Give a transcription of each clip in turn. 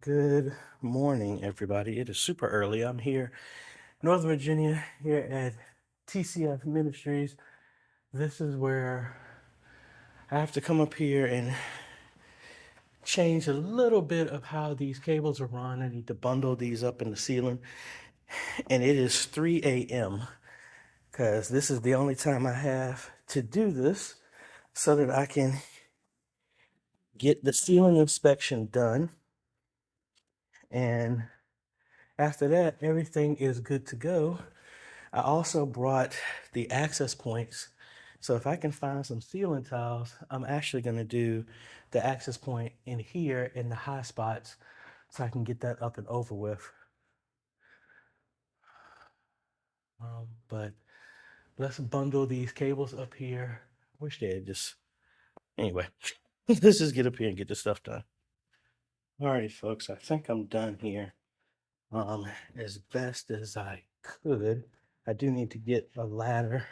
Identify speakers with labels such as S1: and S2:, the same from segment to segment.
S1: Good morning, everybody. It is super early. I'm here, Northern Virginia, here at TCF Ministries. This is where I have to come up here and change a little bit of how these cables are run. I need to bundle these up in the ceiling. And it is 3 a.m. because this is the only time I have to do this so that I can get the ceiling inspection done. And after that, everything is good to go. I also brought the access points. So if I can find some ceiling tiles, I'm actually going to do the access point in here in the high spots so I can get that up and over with. But let's bundle these cables up here. Wish they had just, anyway, let's just get up here and get this stuff done. Alrighty, folks, I think I'm done here as best as I could. I do need to get a ladder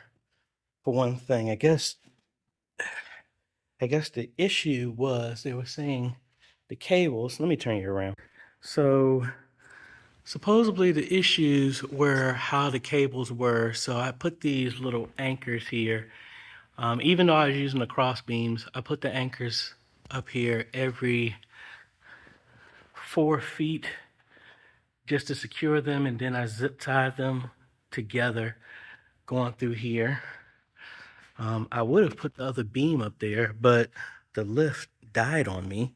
S1: for one thing. I guess the issue was they were saying the cables. Let me turn you around. So supposedly the issues were how the cables were. So I put these little anchors here. Even though I was using the cross beams, I put the anchors up here every 4 feet just to secure them, and then I zip tied them together going through here. I would have put the other beam up there, but the lift died on me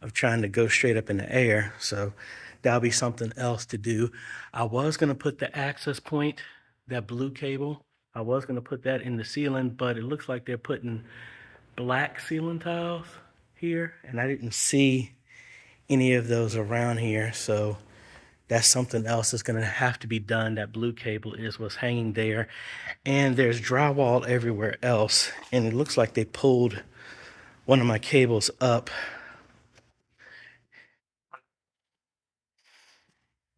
S1: of trying to go straight up in the air. So that'll be something else to do. I was going to put the access point, that blue cable, I was going to put that in the ceiling, but it looks like they're putting black ceiling tiles here, and I didn't see any of those around here. So that's something else that's going to have to be done. That blue cable is what's hanging there. And there's drywall everywhere else. And it looks like they pulled one of my cables up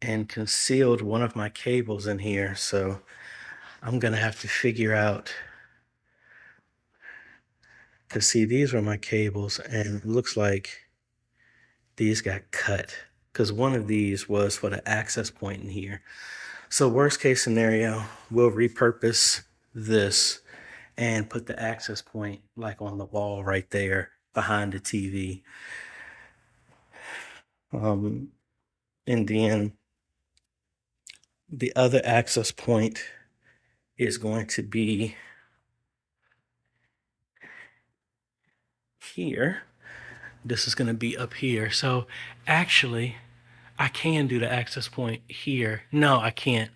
S1: and concealed one of my cables in here. So I'm going to have to figure out, because see, these were my cables and it looks like these got cut because one of these was for the access point in here. So worst case scenario, we'll repurpose this and put the access point like on the wall right there behind the TV. And then the other access point is going to be here. This is going to be up here. So actually, I can do the access point here. No, I can't,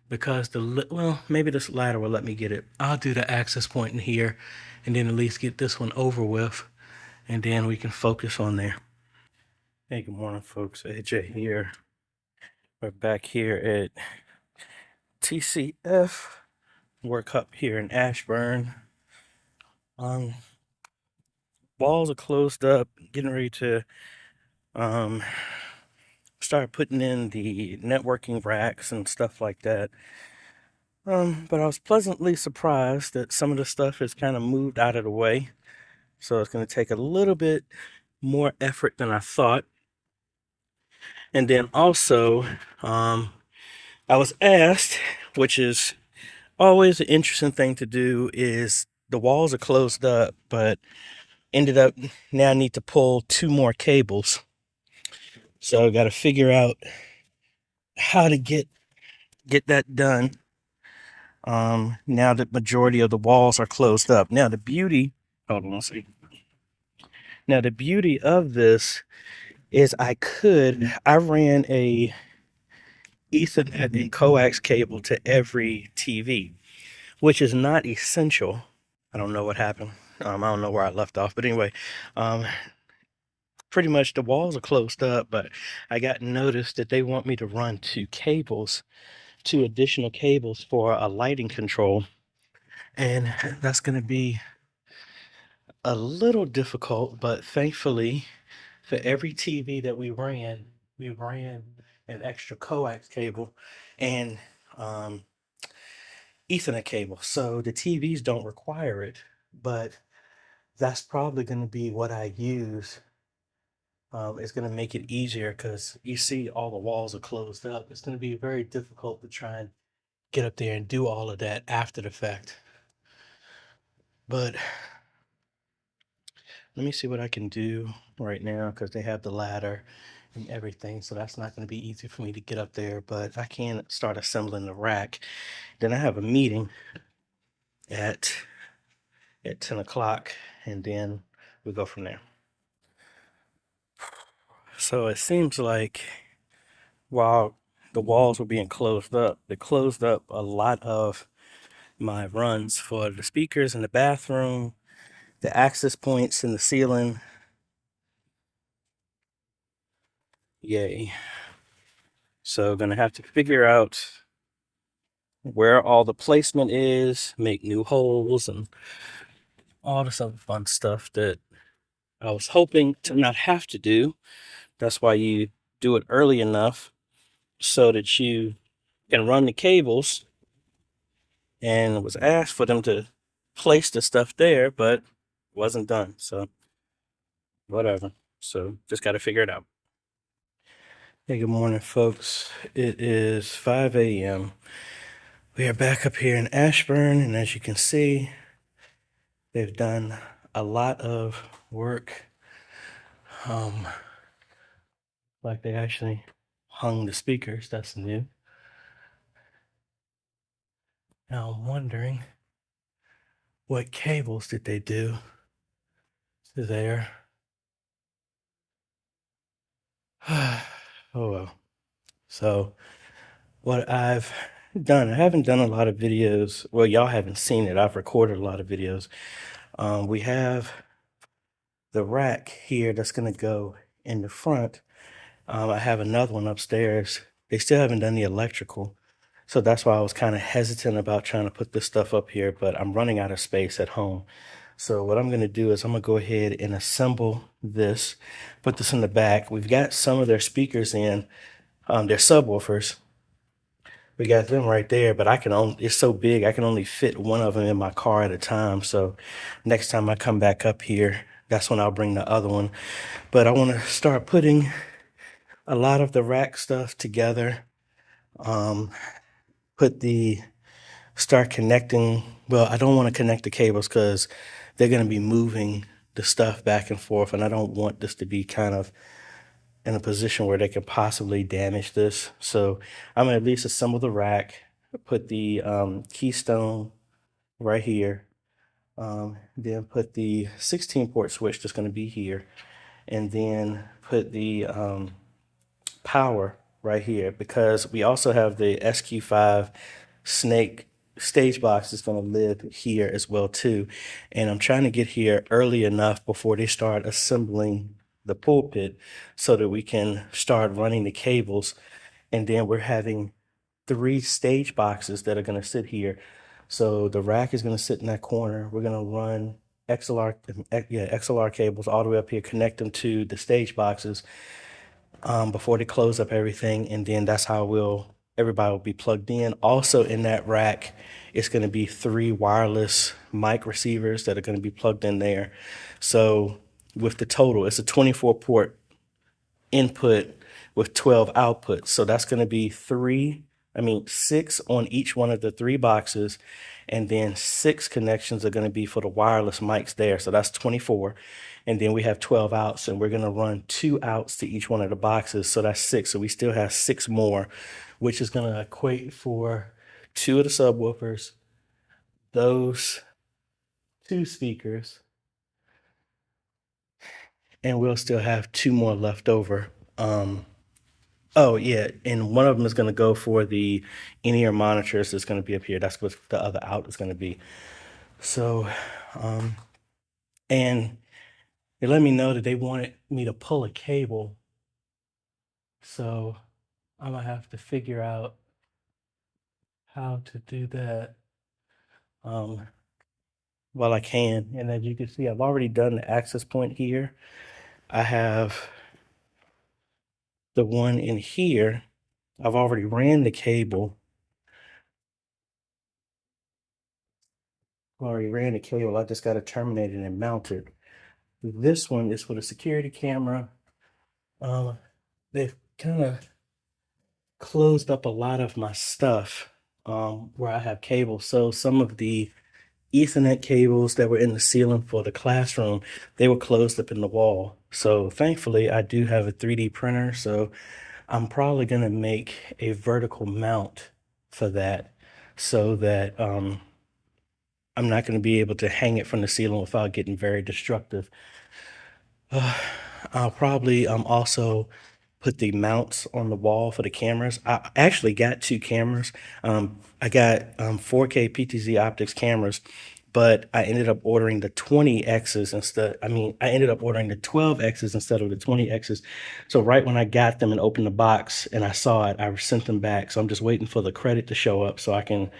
S1: because well, maybe this ladder will let me get it. I'll do the access point in here and then at least get this one over with, and then we can focus on there. Hey, good morning, folks. AJ here. We're back here at TCF. Work up here in Ashburn. Walls are closed up, getting ready to start putting in the networking racks and stuff like that. But I was pleasantly surprised that some of the stuff is kind of moved out of the way. So it's going to take a little bit more effort than I thought. And then also, I was asked, which is always an interesting thing to do, is the walls are closed up, but ended up now I need to pull 2 more cables. So I got to figure out how to get that done. Now that majority of the walls are closed up. Now the beauty, hold on, let's see. Now the beauty of this is I ran a Ethernet and coax cable to every TV, which is not essential. I don't know what happened. I don't know where I left off, but anyway, pretty much the walls are closed up, but I got noticed that they want me to run 2 additional cables for a lighting control. And that's going to be a little difficult, but thankfully for every TV that we ran an extra coax cable and Ethernet cable. So the TVs don't require it, but that's probably going to be what I use It's going to make it easier because you see all the walls are closed up. It's going to be very difficult to try and get up there and do all of that after the fact. But let me see what I can do right now because they have the ladder and everything. So that's not going to be easy for me to get up there, but I can start assembling the rack. Then I have a meeting at 10 o'clock and then we go from there. So it seems like while the walls were being closed up, they closed up a lot of my runs for the speakers in the bathroom, the access points in the ceiling. Yay. So gonna have to figure out where all the placement is, make new holes and all this other fun stuff that I was hoping to not have to do. That's why you do it early enough so that you can run the cables, and it was asked for them to place the stuff there, but it wasn't done. So whatever. So just got to figure it out. Hey, good morning, folks. It is 5 a.m. We are back up here in Ashburn, and as you can see, they've done a lot of work. Like they actually hung the speakers. That's new. Now I'm wondering what cables did they do to there? Oh well. So what I've done, I haven't done a lot of videos. Well, y'all haven't seen it. I've recorded a lot of videos. We have the rack here that's going to go in the front. I have another one upstairs. They still haven't done the electrical. So that's why I was kind of hesitant about trying to put this stuff up here, but I'm running out of space at home. So what I'm going to do is I'm going to go ahead and assemble this, put this in the back. We've got some of their speakers in, their subwoofers. We got them right there, but it's so big, I can only fit one of them in my car at a time. So next time I come back up here, that's when I'll bring the other one. But I want to start putting a lot of the rack stuff together. Start connecting. Well, I don't want to connect the cables because they're going to be moving the stuff back and forth, and I don't want this to be kind of in a position where they could possibly damage this. So I'm gonna at least assemble the rack, put the keystone right here, then put the 16 port switch that's going to be here, and then put the power right here, because we also have the SQ5 Snake stage box is going to live here as well too. And I'm trying to get here early enough before they start assembling the pulpit so that we can start running the cables. And then we're having 3 stage boxes that are going to sit here. So the rack is going to sit in that corner. We're going to run XLR cables all the way up here, connect them to the stage boxes before they close up everything, and then that's how everybody will be plugged in. Also in that rack, it's going to be 3 wireless mic receivers that are going to be plugged in there. So with the total, it's a 24 port input with 12 outputs. So that's going to be 6 on each one of the 3 boxes, and then 6 connections are going to be for the wireless mics there. So that's 24. And then we have 12 outs, and we're going to run 2 outs to each one of the boxes. So that's 6. So we still have 6 more, which is going to equate for 2 of the subwoofers, those 2 speakers, and we'll still have 2 more left over. Oh yeah, and one of them is going to go for the in-ear monitors that's going to be up here. That's what the other out is going to be. So, and they let me know that they wanted me to pull a cable. So I'm going to have to figure out how to do that while I can. And as you can see, I've already done the access point here. I have the one in here. I've already ran the cable. I just got to terminate it and mount it. This one is for the security camera. They've kind of closed up a lot of my stuff where I have cables. So some of the Ethernet cables that were in the ceiling for the classroom, they were closed up in the wall. So thankfully, I do have a 3D printer. So I'm probably going to make a vertical mount for that so that I'm not going to be able to hang it from the ceiling without getting very destructive. I'll probably also put the mounts on the wall for the cameras. I actually got two cameras. I got 4K PTZ optics cameras, but I ended up ordering the 20Xs instead. I mean, I ended up ordering the 12Xs instead of the 20Xs. So right when I got them and opened the box and I saw it, I sent them back. So I'm just waiting for the credit to show up so I can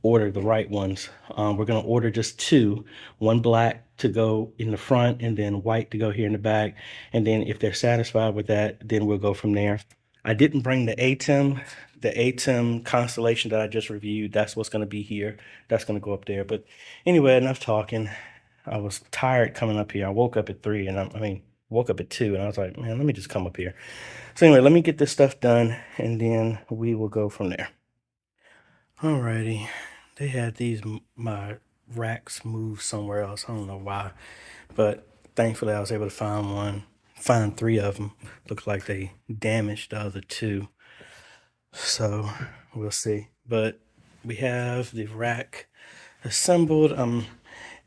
S1: order the right ones. We're going to order just two, one black to go in the front and then white to go here in the back. And then if they're satisfied with that, then we'll go from there. I didn't bring the ATEM constellation that I just reviewed. That's what's going to be here. That's going to go up there. But anyway, enough talking. I was tired coming up here. I woke up at 3 and woke up at 2 and I was like, man, let me just come up here. So anyway, let me get this stuff done and then we will go from there. Alrighty, they had my racks moved somewhere else. I don't know why, but thankfully I was able to find 3 of them. Looked like they damaged the other 2, so we'll see. But we have the rack assembled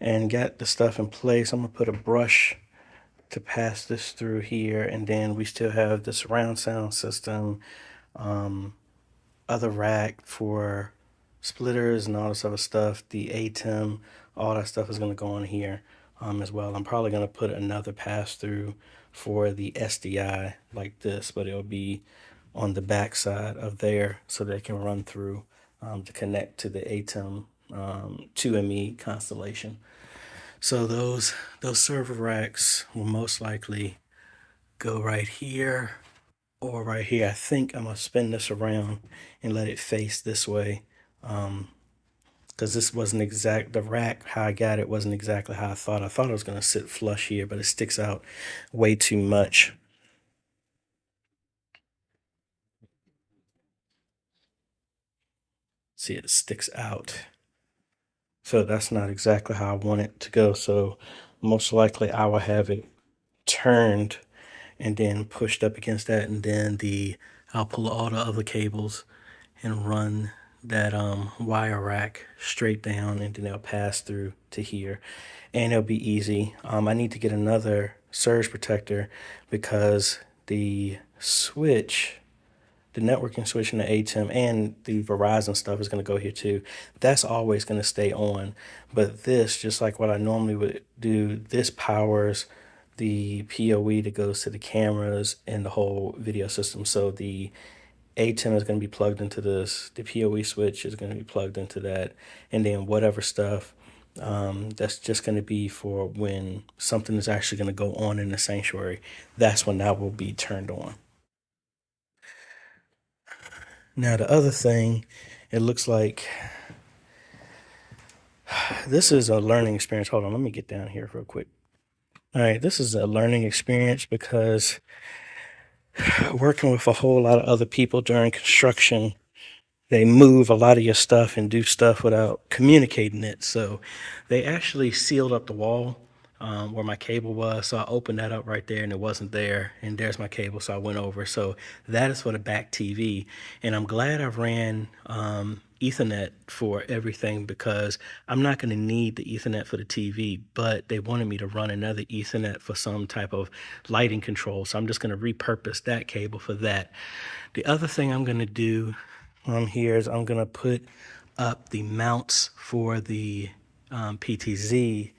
S1: and got the stuff in place. I'm gonna put a brush to pass this through here, and then we still have the surround sound system, other rack for splitters and all this other stuff, the ATEM, all that stuff is going to go on here as well. I'm probably going to put another pass through for the SDI like this, but it'll be on the back side of there so they can run through to connect to the ATEM 2ME constellation. So those server racks will most likely go right here or right here. I think I'm gonna spin this around and let it face this way. Because this wasn't the rack, how I got it wasn't exactly how I thought. I thought it was gonna sit flush here, but it sticks out way too much. See, it sticks out. So that's not exactly how I want it to go. So most likely I will have it turned and then pushed up against that, and then I'll pull all the other cables and run that wire rack straight down, and then they'll pass through to here, and it'll be easy. I need to get another surge protector because the networking switch and the ATEM and the Verizon stuff is going to go here too. That's always going to stay on, but this, just like what I normally would do, this powers the PoE that goes to the cameras and the whole video system. So the ATEM is going to be plugged into this. The PoE switch is going to be plugged into that. And then whatever stuff that's just going to be for when something is actually going to go on in the sanctuary. That's when that will be turned on. Now, the other thing, it looks like this is a learning experience. Hold on, let me get down here real quick. All right, this is a learning experience because working with a whole lot of other people during construction, they move a lot of your stuff and do stuff without communicating it. So they actually sealed up the wall where my cable was. So I opened that up right there and it wasn't there. And there's my cable. So I went over. So that is for the back TV. And I'm glad I ran Ethernet for everything because I'm not going to need the Ethernet for the TV, but they wanted me to run another Ethernet for some type of lighting control. So I'm just going to repurpose that cable for that. The other thing I'm going to do here is I'm going to put up the mounts for the PTZ.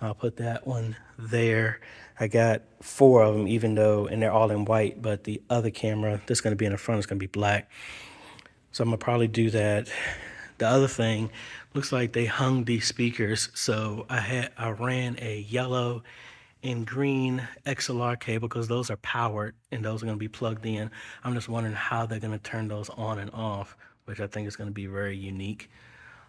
S1: I'll put that one there. I got 4 of them, and they're all in white, but the other camera that's going to be in the front is going to be black. So I'm going to probably do that. The other thing, looks like they hung these speakers. So I ran a yellow and green XLR cable because those are powered and those are going to be plugged in. I'm just wondering how they're going to turn those on and off, which I think is going to be very unique.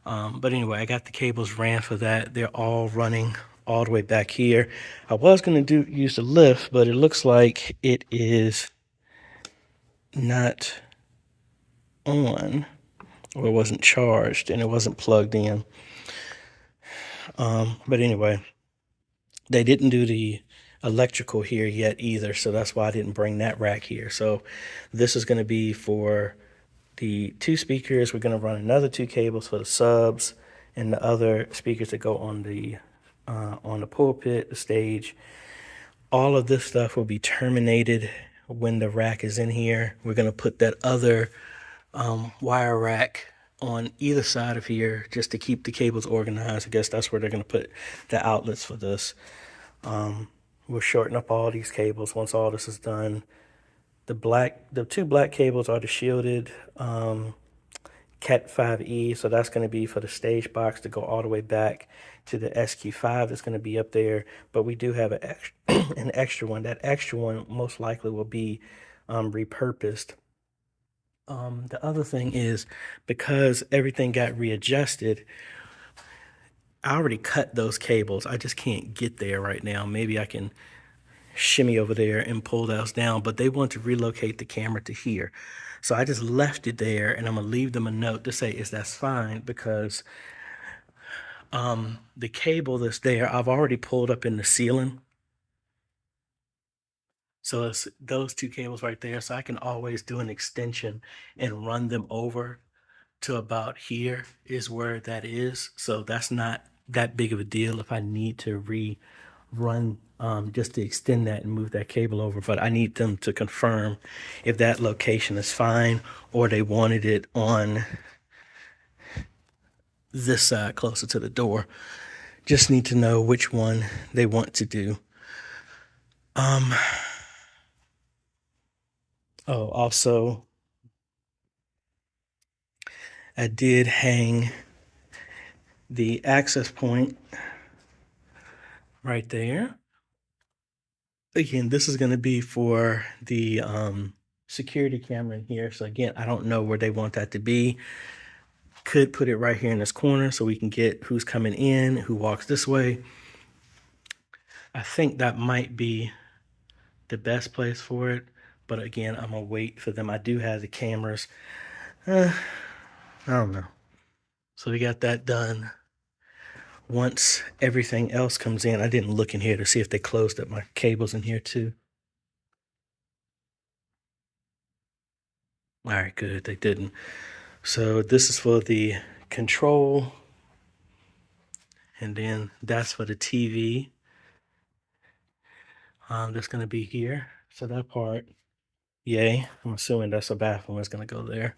S1: But anyway, I got the cables ran for that. They're all running all the way back here. I was going to use the lift, but it looks like it is not on, or it wasn't charged and it wasn't plugged in. But anyway, they didn't do the electrical here yet either, so that's why I didn't bring that rack here. So this is going to be for the 2 speakers. We're going to run another 2 cables for the subs and the other speakers that go on the pulpit, the stage. All of this stuff will be terminated when the rack is in here. We're going to put that other wire rack on either side of here just to keep the cables organized. I guess that's where they're going to put the outlets for this. We'll shorten up all these cables once all this is done. The 2 black cables are the shielded Cat 5E, so that's going to be for the stage box to go all the way back to the SQ5 that's going to be up there. But we do have an extra one. That extra one most likely will be repurposed. The other thing is, because everything got readjusted, I already cut those cables. I just can't get there right now. Maybe I can shimmy over there and pull those down, but they want to relocate the camera to here. So I just left it there, and I'm gonna leave them a note to say that's fine, because the cable that's there, I've already pulled up in the ceiling. So it's those 2 cables right there. So I can always do an extension and run them over to about here is where that is. So that's not that big of a deal if I need to rerun just to extend that and move that cable over. But I need them to confirm if that location is fine, or they wanted it on this side closer to the door. Just need to know which one they want to do. Oh, also, I did hang the access point right there. Again, this is going to be for the security camera in here. So again, I don't know where they want that to be. Could put it right here in this corner so we can get who's coming in, who walks this way. I think that might be the best place for it. But again, I'm going to wait for them. I do have the cameras. I don't know. So we got that done. Once everything else comes in, I didn't look in here to see if they closed up my cables in here too. All right, good. They didn't. So this is for the control. And then that's for the TV. That's going to be here. So that part, yay. I'm assuming that's a bathroom that's going to go there.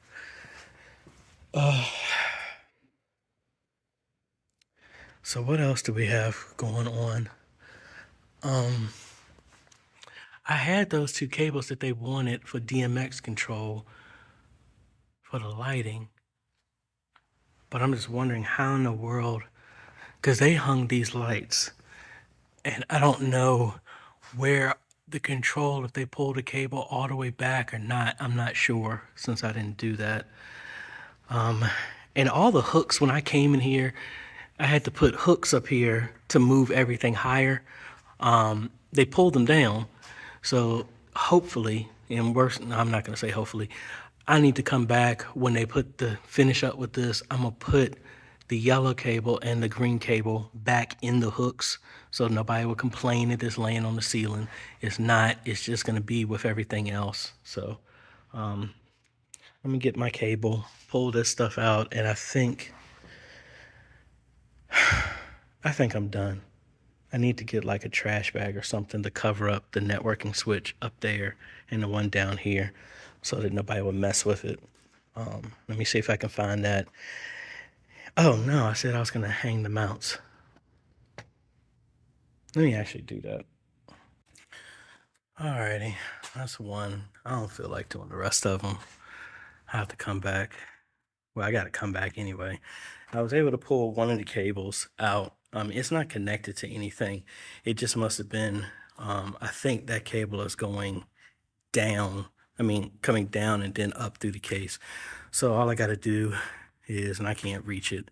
S1: So what else do we have going on? I had those 2 cables that they wanted for DMX control for the lighting. But I'm just wondering how in the world, because they hung these lights, and I don't know where the control, if they pulled the cable all the way back or not. I'm not sure, since I didn't do that. And all the hooks, when I came in here, I had to put hooks up here to move everything higher. They pulled them down. So hopefully, and worse, no, I'm not going to say hopefully, I need to come back when they finish up with this. I'm going to put the yellow cable and the green cable back in the hooks so nobody will complain that it's laying on the ceiling. It's not. It's just going to be with everything else. So let me get my cable, pull this stuff out, and I think I'm done. I need to get like a trash bag or something to cover up the networking switch up there and the one down here so that nobody will mess with it. Let me see if I can find that. Oh no, I said I was going to hang the mounts. Let me actually do that. Alrighty, that's one. I don't feel like doing the rest of them. I have to come back. Well, I got to come back anyway. I was able to pull one of the cables out. It's not connected to anything. It just must have been, I think that cable is going down. Coming down and then up through the case. So all I got to do is, and I can't reach it,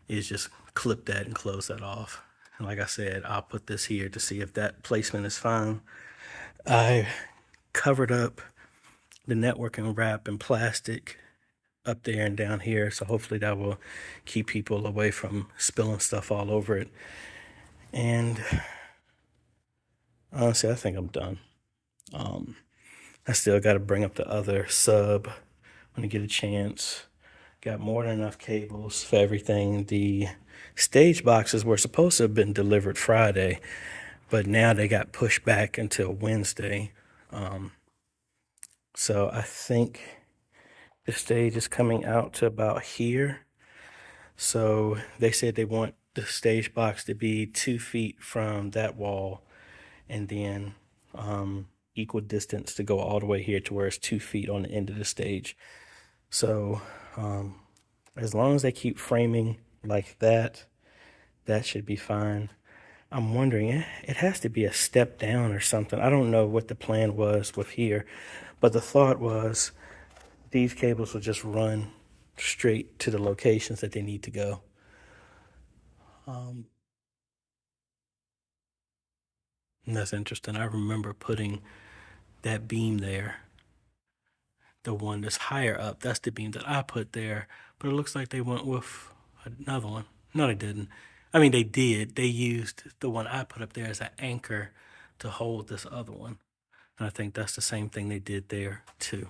S1: is just clip that and close that off. like I said, I'll put this here to see if that placement is fine. I covered up the networking wrap in plastic up there and down here, so hopefully that will keep people away from spilling stuff all over it. And honestly, I think I'm done. I still got to bring up the other sub when I get a chance. Got more than enough cables for everything. The stage boxes were supposed to have been delivered Friday, but now they got pushed back until Wednesday. So I think the stage is coming out to about here. So they said they want the stage box to be 2 feet from that wall, and then equal distance to go all the way here to where it's 2 feet on the end of the stage. So as long as they keep framing like that, that should be fine. I'm wondering, it has to be a step down or something. I don't know what the plan was with here, but the thought was these cables will just run straight to the locations that they need to go. And that's interesting. I remember putting that beam there, the one that's higher up. That's the beam that I put there, but it looks like they went with another one. No, they didn't. I mean, they did. They used the one I put up there as an anchor to hold this other one. And I think that's the same thing they did there too.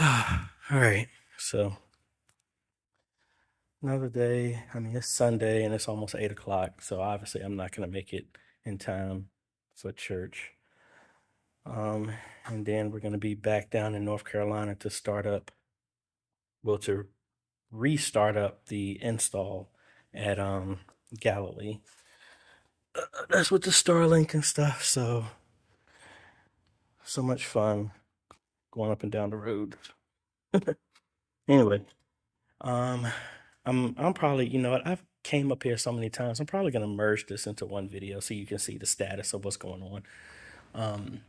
S1: All right. So another day. I mean, it's Sunday and it's almost 8 o'clock. So obviously I'm not going to make it in time for church. And then we're going to be back down in North Carolina to start up, well, to restart up the install at Galilee. That's with the Starlink and stuff. So much fun going up and down the road. Anyway, I'm probably, you know what, I've came up here so many times. I'm probably gonna merge this into one video so you can see the status of what's going on.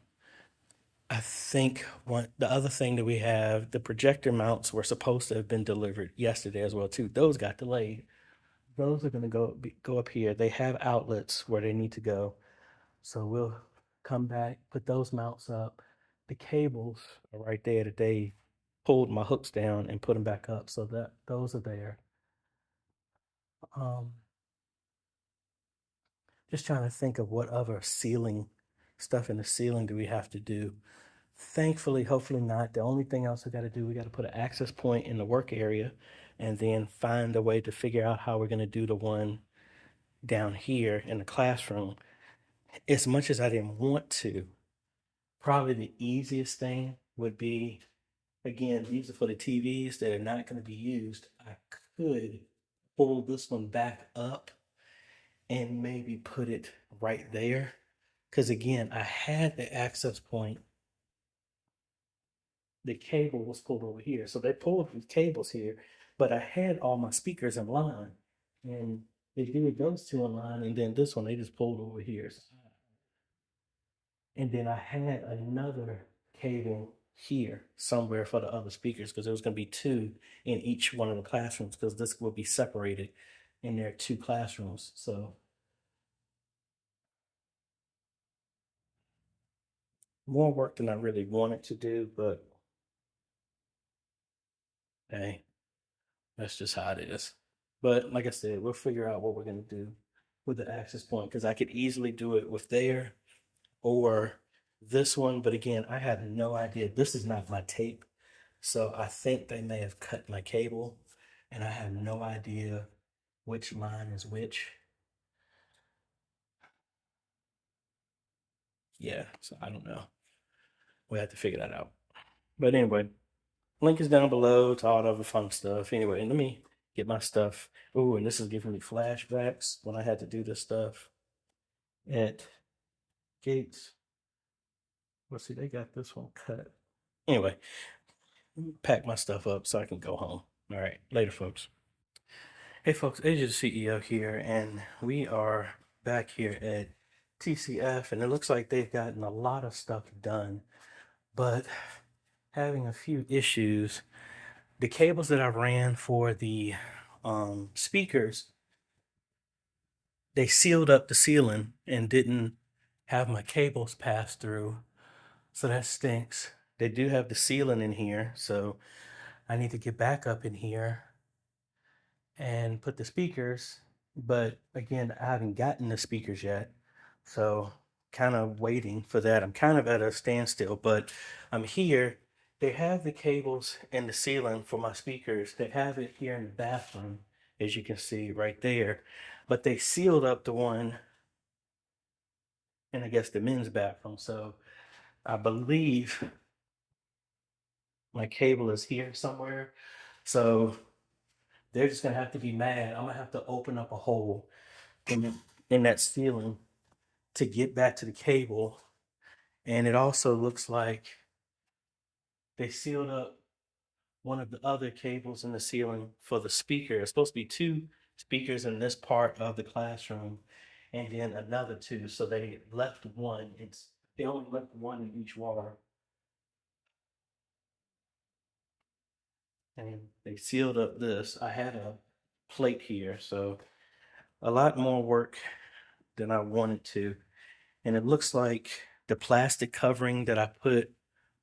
S1: I think the other thing that we have, the projector mounts were supposed to have been delivered yesterday as well too. Those got delayed. Those are gonna go up here. They have outlets where they need to go. So we'll come back, put those mounts up. The cables are right there that they pulled my hooks down and put them back up, so that those are there. Um, just trying to think of what other ceiling stuff in the ceiling do we have to do. Thankfully, hopefully not. The only thing else we got to do, we got to put an access point in the work area and then find a way to figure out how we're going to do the one down here in the classroom. As much as I didn't want to, probably the easiest thing would be, again, these are for the TVs that are not going to be used. I could pull this one back up and maybe put it right there. Because again, I had the access point. The cable was pulled over here. So they pulled these cables here, but I had all my speakers in line. And they did those two in line, and then this one they just pulled over here. And then I had another cable here somewhere for the other speakers because there was going to be two in each one of the classrooms because this will be separated in their two classrooms. So more work than I really wanted to do, but hey, that's just how it is. But like I said, we'll figure out what we're going to do with the access point because I could easily do it with there or this one. But again, I have no idea. This is not my tape. So I think they may have cut my cable and I have no idea which line is which. Yeah, so I don't know. We have to figure that out. But anyway, link is down below to all the other fun stuff. Anyway, let me get my stuff. Oh, and this is giving me flashbacks when I had to do this stuff at Gates. Well, see, they got this one cut. Anyway, pack my stuff up so I can go home. All right, later, folks. Hey, folks, AJaytheCEO here, and we are back here at TCF, and it looks like they've gotten a lot of stuff done, but having a few issues. The cables that I ran for the speakers they sealed up the ceiling and didn't have my cables pass through. So that stinks. They do have the ceiling in here, so I need to get back up in here and put the speakers. But again, I haven't gotten the speakers yet. So kind of waiting for that. I'm kind of at a standstill, but I'm here. They have the cables in the ceiling for my speakers. They have it here in the bathroom, as you can see right there. But they sealed up the one in, I guess, the men's bathroom. So I believe my cable is here somewhere. So they're just gonna have to be mad. I'm gonna have to open up a hole in that ceiling to get back to the cable. And it also looks like they sealed up one of the other cables in the ceiling for the speaker. It's supposed to be two speakers in this part of the classroom and then another two. So they left one. They only left one in each wall. And they sealed up this. I had a plate here, so a lot more work than I wanted to. And it looks like the plastic covering that I put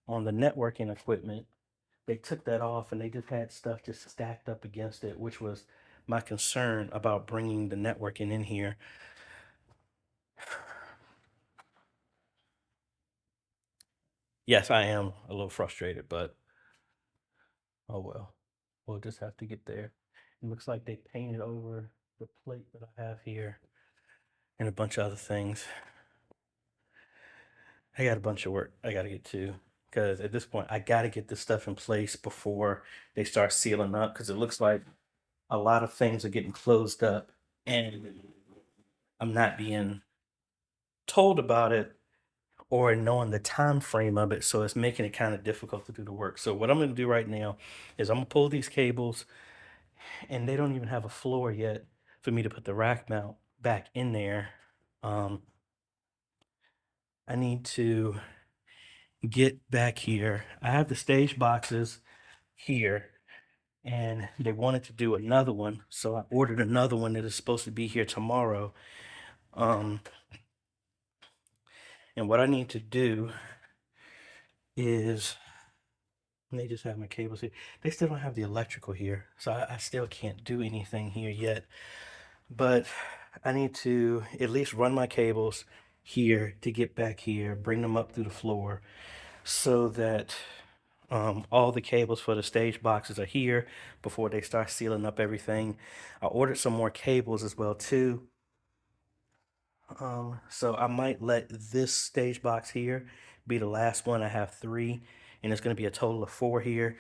S1: on the networking equipment, they took that off and they just had stuff just stacked up against it, which was my concern about bringing the networking in here. Yes, I am a little frustrated, but oh well. We'll just have to get there. It looks like they painted over the plate that I have here and a bunch of other things. I got a bunch of work I got to get to because at this point I got to get this stuff in place before they start sealing up because it looks like a lot of things are getting closed up and I'm not being told about it or knowing the time frame of it, so it's making it kind of difficult to do the work. So what I'm going to do right now is I'm going to pull these cables, and they don't even have a floor yet for me to put the rack mount back in there. I need to get back here. I have the stage boxes here, and they wanted to do another one, so I ordered another one that is supposed to be here tomorrow. Um, and what I need to do is, they just have my cables here. They still don't have the electrical here, so I still can't do anything here yet. But I need to at least run my cables here to get back here, bring them up through the floor so that all the cables for the stage boxes are here before they start sealing up everything. I ordered some more cables as well too. So I might let this stage box here be the last one. I have 3, and it's going to be a total of 4 here.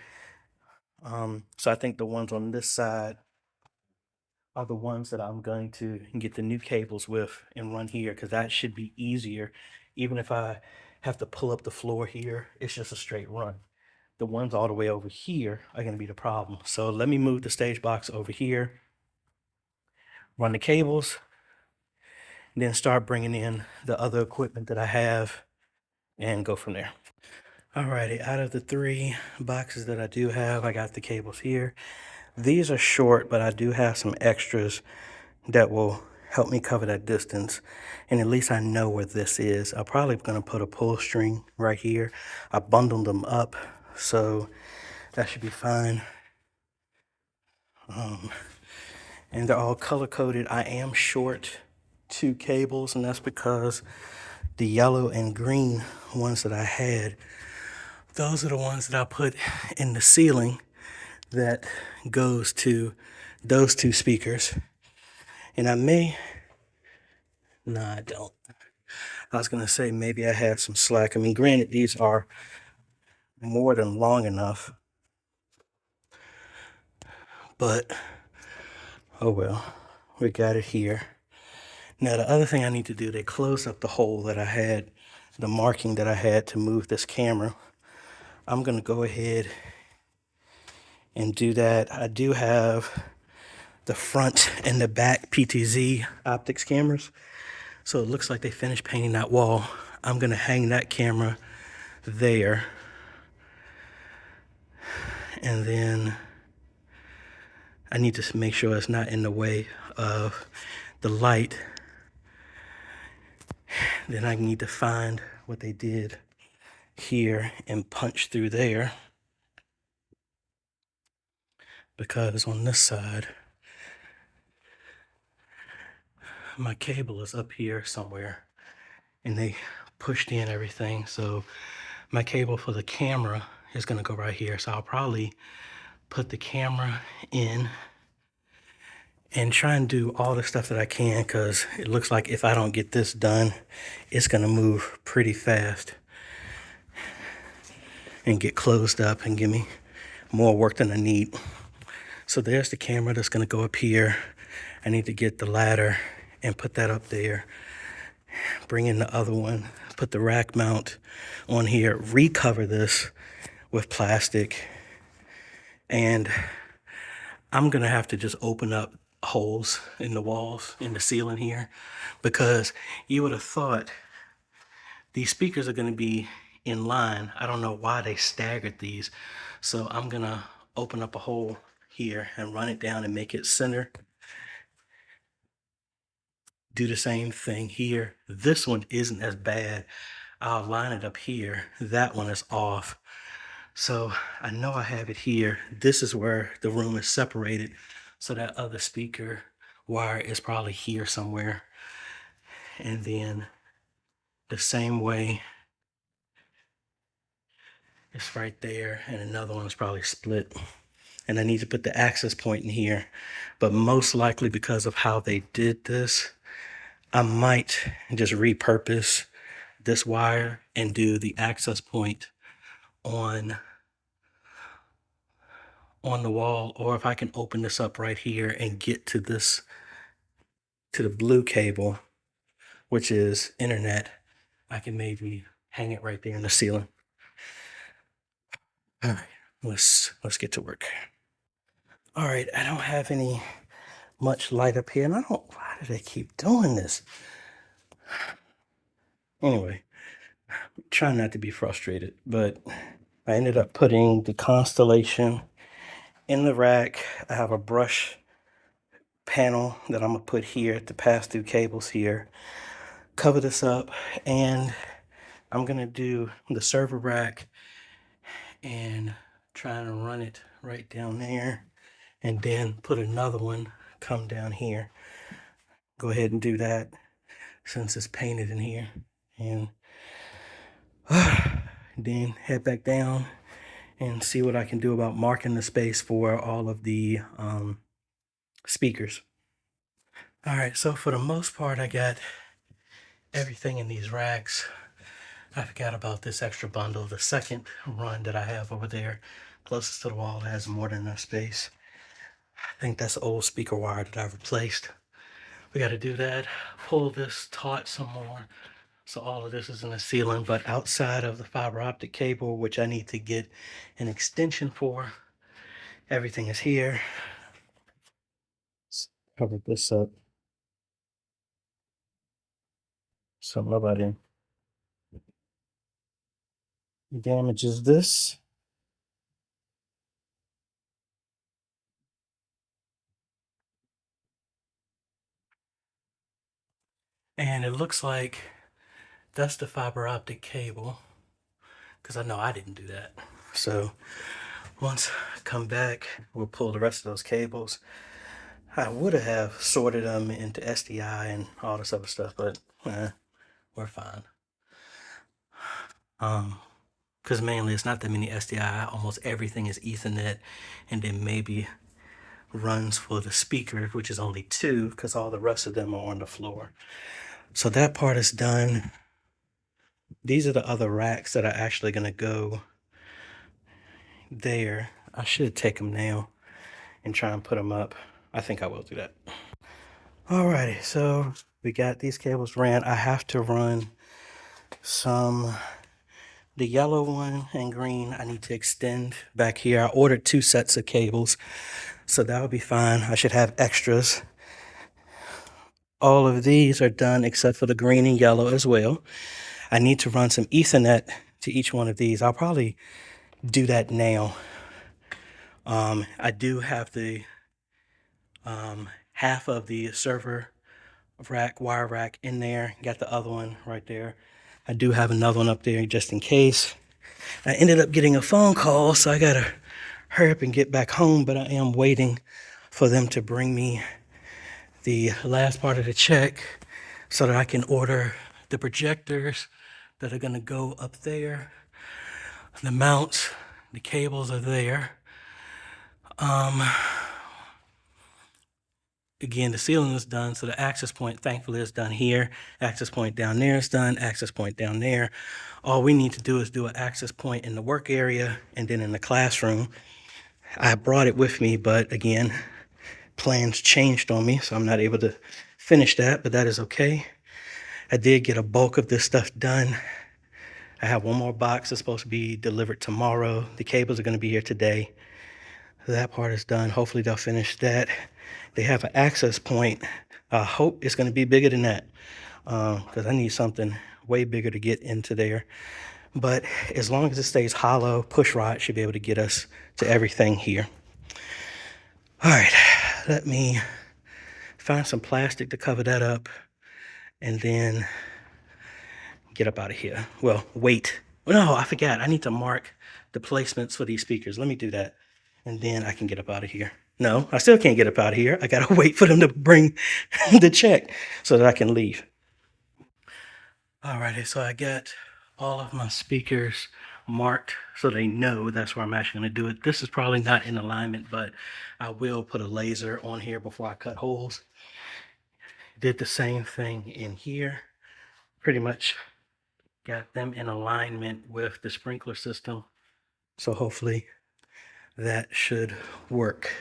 S1: So I think the ones on this side are the ones that I'm going to get the new cables with and run here because that should be easier. Even if I have to pull up the floor here, it's just a straight run. The ones all the way over here are going to be the problem. So let me move the stage box over here, run the cables, and then start bringing in the other equipment that I have and go from there. Alrighty, out of the 3 boxes that I do have, I got the cables here. These are short, but I do have some extras that will help me cover that distance. And at least I know where this is. I'm probably going to put a pull string right here. I bundled them up, so that should be fine. And they're all color coded. I am short 2 cables, and that's because the yellow and green ones that I had, those are the ones that I put in the ceiling that goes to those 2 speakers. And I may, no, I don't. I was going to say maybe I have some slack. I mean, granted, these are more than long enough, but oh well, we got it here. Now, the other thing I need to do, they closed up the hole that I had, the marking that I had to move this camera. I'm going to go ahead and do that. I do have the front and the back PTZ optics cameras. So it looks like they finished painting that wall. I'm going to hang that camera there. And then I need to make sure it's not in the way of the light Then I need to find what they did here and punch through there, because on this side my cable is up here somewhere and they pushed in everything. So my cable for the camera is going to go right here. So I'll probably put the camera in and try and do all the stuff that I can, because it looks like if I don't get this done, it's going to move pretty fast and get closed up and give me more work than I need. So there's the camera that's going to go up here. I need to get the ladder and put that up there. Bring in the other one, put the rack mount on here, recover this with plastic, and I'm gonna have to just open up holes in the walls, in the ceiling here, because you would have thought these speakers are gonna be in line. I don't know why they staggered these. So I'm gonna open up a hole here and run it down and make it center. Do the same thing here. This one isn't as bad. I'll line it up here. That one is off. So I know I have it here. This is where the room is separated. So that other speaker wire is probably here somewhere. And then the same way, it's right there. And another one is probably split. And I need to put the access point in here. But most likely, because of how they did this, I might just repurpose this wire and do the access point on the wall, or if I can open this up right here and get to this, to the blue cable, which is internet, I can maybe hang it right there in the ceiling. All right, let's get to work. All right, I don't have any much light up here, and why do they keep doing this? Anyway, trying not to be frustrated, but I ended up putting the Constellation in the rack. I have a brush panel that I'm gonna put here to pass through cables here. Cover this up, and I'm gonna do the server rack and trying to run it right down there, and then put another one come down here. Go ahead and do that since it's painted in here, and then head back down and see what I can do about marking the space for all of the speakers. All right, so for the most part, I got everything in these racks. I forgot about this extra bundle, the second run that I have over there, closest to the wall, has more than enough space. I think that's old speaker wire that I've replaced. We got to do that, pull this taut some more. So all of this is in the ceiling, but outside of the fiber optic cable, which I need to get an extension for, everything is here. Let's cover this up so nobody damages this. And it looks like that's the fiber optic cable, because I know I didn't do that. So once I come back, we'll pull the rest of those cables. I would have sorted them into SDI and all this other stuff, but we're fine. Because mainly it's not that many SDI. Almost everything is Ethernet, and then maybe runs for the speaker, which is only 2, because all the rest of them are on the floor. So that part is done. These are the other racks that are actually going to go there. I should take them now and try and put them up. I think I will do that. Alrighty, so we got these cables ran. I have to run the yellow one and green. I need to extend back here. I ordered 2 sets of cables, so that would be fine. I should have extras. All of these are done except for the green and yellow as well. I need to run some Ethernet to each one of these. I'll probably do that now. I do have the half of the server rack, wire rack in there. Got the other one right there. I do have another one up there just in case. I ended up getting a phone call, so I gotta hurry up and get back home, but I am waiting for them to bring me the last part of the check so that I can order the projectors that are gonna go up there. The mounts, the cables are there. Again, the ceiling is done, so the access point, thankfully, is done here. Access point down there is done, access point down there. All we need to do is do an access point in the work area and then in the classroom. I brought it with me, but again, plans changed on me, so I'm not able to finish that, but that is okay. I did get a bulk of this stuff done. I have one more box that's supposed to be delivered tomorrow. The cables are going to be here today. That part is done. Hopefully they'll finish that. They have an access point. I hope it's going to be bigger than that because I need something way bigger to get into there. But as long as it stays hollow, push rod should be able to get us to everything here. All right, let me find some plastic to cover that up and then get up out of here. Well, wait. No, I forgot. I need to mark the placements for these speakers. Let me do that. And then I can get up out of here. No, I still can't get up out of here. I got to wait for them to bring the check so that I can leave. All righty, so I got all of my speakers marked so they know that's where I'm actually going to do it. This is probably not in alignment, but I will put a laser on here before I cut holes. Did the same thing in here. Pretty much got them in alignment with the sprinkler system. So hopefully that should work.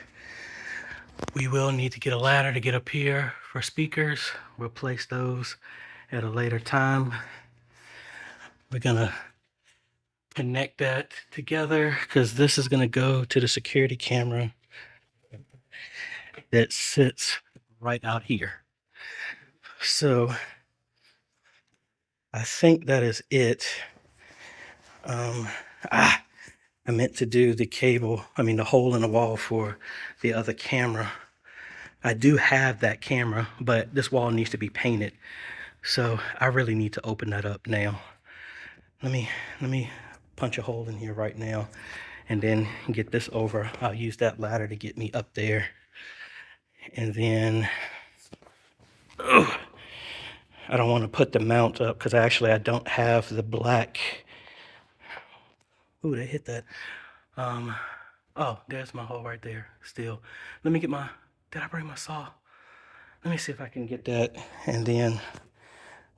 S1: We will need to get a ladder to get up here for speakers. We'll place those at a later time. We're gonna connect that together because this is gonna go to the security camera that sits right out here. So I think that is it. I meant to do the the hole in the wall for the other camera. I do have that camera, but this wall needs to be painted. So I really need to open that up now. Let me punch a hole in here right now and then get this over. I'll use that ladder to get me up there. And then, I don't want to put the mount up because I don't have the black. Ooh, they hit that. Oh, there's my hole right there still. Let me get did I bring my saw? Let me see if I can get that, and then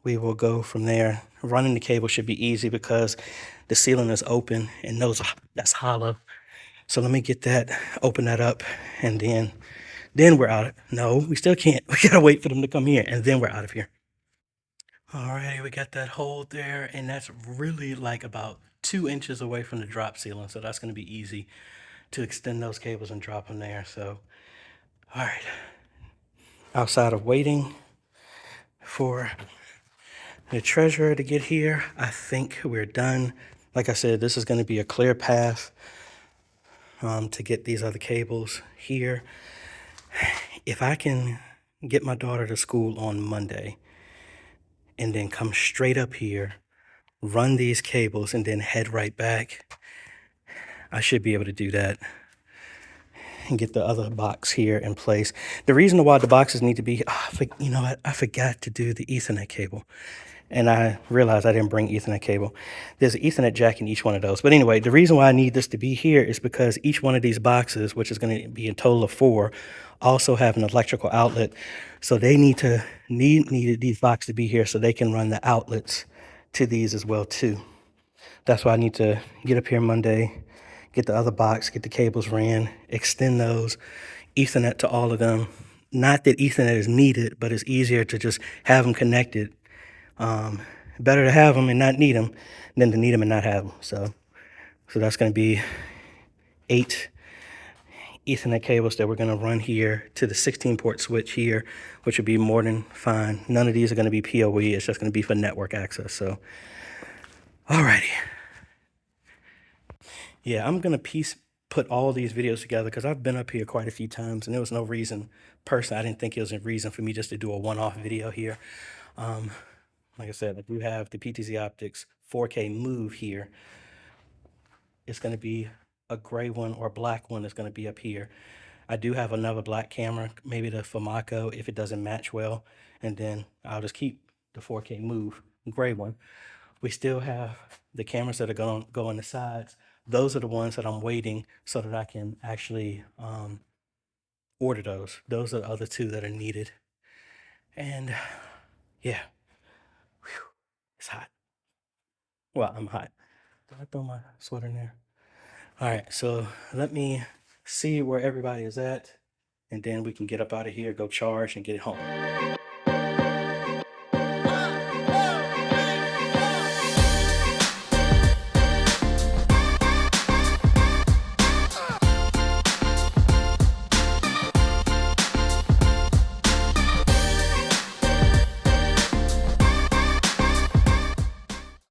S1: we will go from there. Running the cable should be easy because the ceiling is open and that's hollow. So let me get that, open that up, and then we're out. No, we still can't. We gotta wait for them to come here, and then we're out of here. Alrighty, we got that hole there, and that's really like about 2 inches away from the drop ceiling, so that's gonna be easy to extend those cables and drop them there. So, all right. Outside of waiting for the treasurer to get here, I think we're done. Like I said, this is going to be a clear path to get these other cables here. If I can get my daughter to school on Monday and then come straight up here, run these cables, and then head right back, I should be able to do that and get the other box here in place. The reason why the boxes need to be, you know what, I forgot to do the Ethernet cable. And I realized I didn't bring Ethernet cable. There's an Ethernet jack in each one of those. But anyway, the reason why I need this to be here is because each one of these boxes, which is going to be a total of 4, also have an electrical outlet. So they needed these boxes to be here so they can run the outlets to these as well too. That's why I need to get up here Monday, get the other box, get the cables ran, extend those, Ethernet to all of them. Not that Ethernet is needed, but it's easier to just have them connected. Better to have them and not need them than to need them and not have them. So that's going to be 8 Ethernet cables that we're going to run here to the 16-port switch here, which would be more than fine. None of these are going to be PoE. It's just going to be for network access. So, alrighty. Yeah, I'm going to put all these videos together because I've been up here quite a few times, and there was no reason, personally, I didn't think it was a reason for me just to do a one-off video here. Like I said, I do have the PTZ Optics 4K Move here. It's going to be a gray one or a black one that's going to be up here. I do have another black camera, maybe the Famako, if it doesn't match well, and then I'll just keep the 4K Move gray one. We still have the cameras that are going to go on the sides. Those are the ones that I'm waiting so that I can actually order those. Those are the other two that are needed. And yeah, whew, it's hot. Well, I'm hot. Did I throw my sweater in there? All right, so let me see where everybody is at, and then we can get up out of here, go charge, and get home.